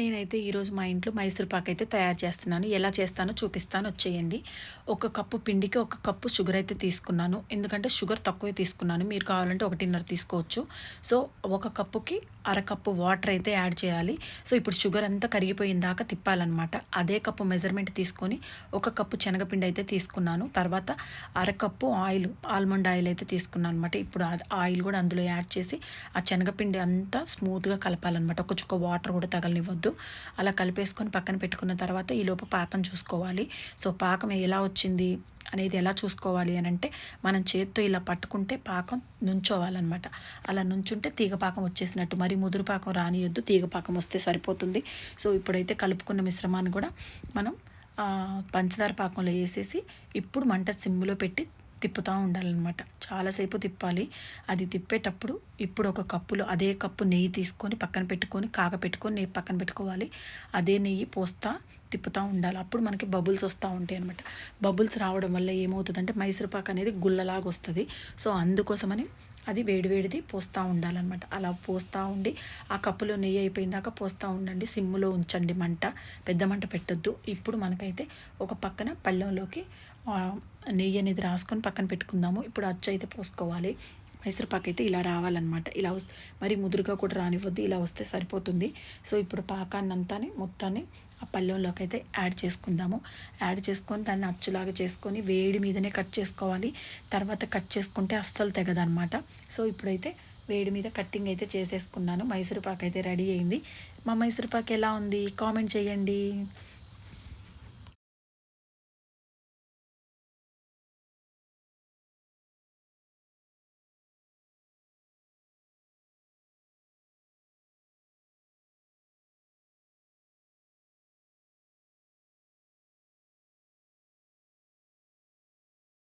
నేనైతే ఈరోజు మా ఇంట్లో మైసూర్ పాక్ అయితే తయారు చేస్తున్నాను. ఎలా చేస్తానో చూపిస్తాను, వచ్చేయండి. ఒక కప్పు పిండికి ఒక కప్పు షుగర్ అయితే తీసుకున్నాను. ఎందుకంటే షుగర్ తక్కువే తీసుకున్నాను. మీరు కావాలంటే 1.5 తీసుకోవచ్చు. సో, ఒక కప్పుకి అరకప్పు వాటర్ అయితే యాడ్ చేయాలి. సో, ఇప్పుడు షుగర్ అంతా కరిగిపోయిన దాకా తిప్పాలన్నమాట. అదే కప్పు మెజర్మెంట్ తీసుకొని ఒక కప్పు శనగపిండి అయితే తీసుకున్నాను. తర్వాత అరకప్పు ఆల్మండ్ ఆయిల్ అయితే తీసుకున్నాను అనమాట. ఇప్పుడు ఆయిల్ కూడా అందులో యాడ్ చేసి ఆ శనగపిండి అంతా స్మూత్‌గా కలపాలన్నమాట. ఒక చుక్క వాటర్ కూడా తగలనివ్వద్దు. అలా కలిపేసుకొని పక్కన పెట్టుకున్న తర్వాత ఈలోపు పాకం చూసుకోవాలి. సో, పాకం ఎలా వచ్చింది అనేది ఎలా చూసుకోవాలి అని అంటే, మనం చేత్తో ఇలా పట్టుకుంటే పాకం నుంచోవాలన్నమాట. అలా నుంచుంటే తీగ పాకం వచ్చేసినట్టు. మరి ముదురు పాకం రానియొద్దు, తీగ పాకం వస్తే సరిపోతుంది. సో, ఇప్పుడైతే కలుపుకున్న మిశ్రమాన్ని కూడా మనం పంచదార పాకంలో వేసేసి ఇప్పుడు మంట సిమ్లో పెట్టి తిప్పుతూ ఉండాలన్నమాట. చాలాసేపు తిప్పాలి. అది తిప్పేటప్పుడు ఇప్పుడు ఒక కప్పులో అదే కప్పు నెయ్యి తీసుకొని పక్కన పెట్టుకొని కాగపెట్టుకొని నెయ్యి పక్కన పెట్టుకోవాలి. అదే నెయ్యి పోస్తా తిప్పుతూ ఉండాలి. అప్పుడు మనకి బబుల్స్ వస్తూ ఉంటాయి అనమాట. బబుల్స్ రావడం వల్ల ఏమవుతుందంటే మైసూర్ పాక్ అనేది గుల్లలాగా వస్తుంది. సో, అందుకోసమని అది వేడివేడిది పోస్తూ ఉండాలన్నమాట. అలా పోస్తూ ఉండి ఆ కప్పులో నెయ్యి అయిపోయిన దాకా పోస్తూ ఉండండి. సిమ్ములో ఉంచండి మంట, పెద్ద మంట పెట్టొద్దు. ఇప్పుడు మనకైతే ఒక పక్కన పళ్ళెంలోకి నెయ్యి అనేది రాసుకొని పక్కన పెట్టుకుందాము. ఇప్పుడు అచ్చు అయితే పోసుకోవాలి. మైసూర్ పాక్ అయితే ఇలా రావాలన్నమాట. ఇలా మరి ముదురుగా కూడా రానివ్వద్దు, ఇలా వస్తే సరిపోతుంది. సో, ఇప్పుడు పాకాన్నంతా మొత్తాన్ని ఆ పళ్ళెంలోకి అయితే యాడ్ చేసుకుందాము. యాడ్ చేసుకొని దాన్ని అచ్చులాగా చేసుకొని వేడి మీదనే కట్ చేసుకోవాలి. తర్వాత కట్ చేసుకుంటే అస్సలు తెగదనమాట. సో, ఇప్పుడైతే వేడి మీద కట్టింగ్ అయితే చేసేసుకున్నాను. మైసూర్ పాక్ అయితే రెడీ అయింది. మా మైసూర్ పాక్ ఎలా ఉంది కామెంట్ చేయండి.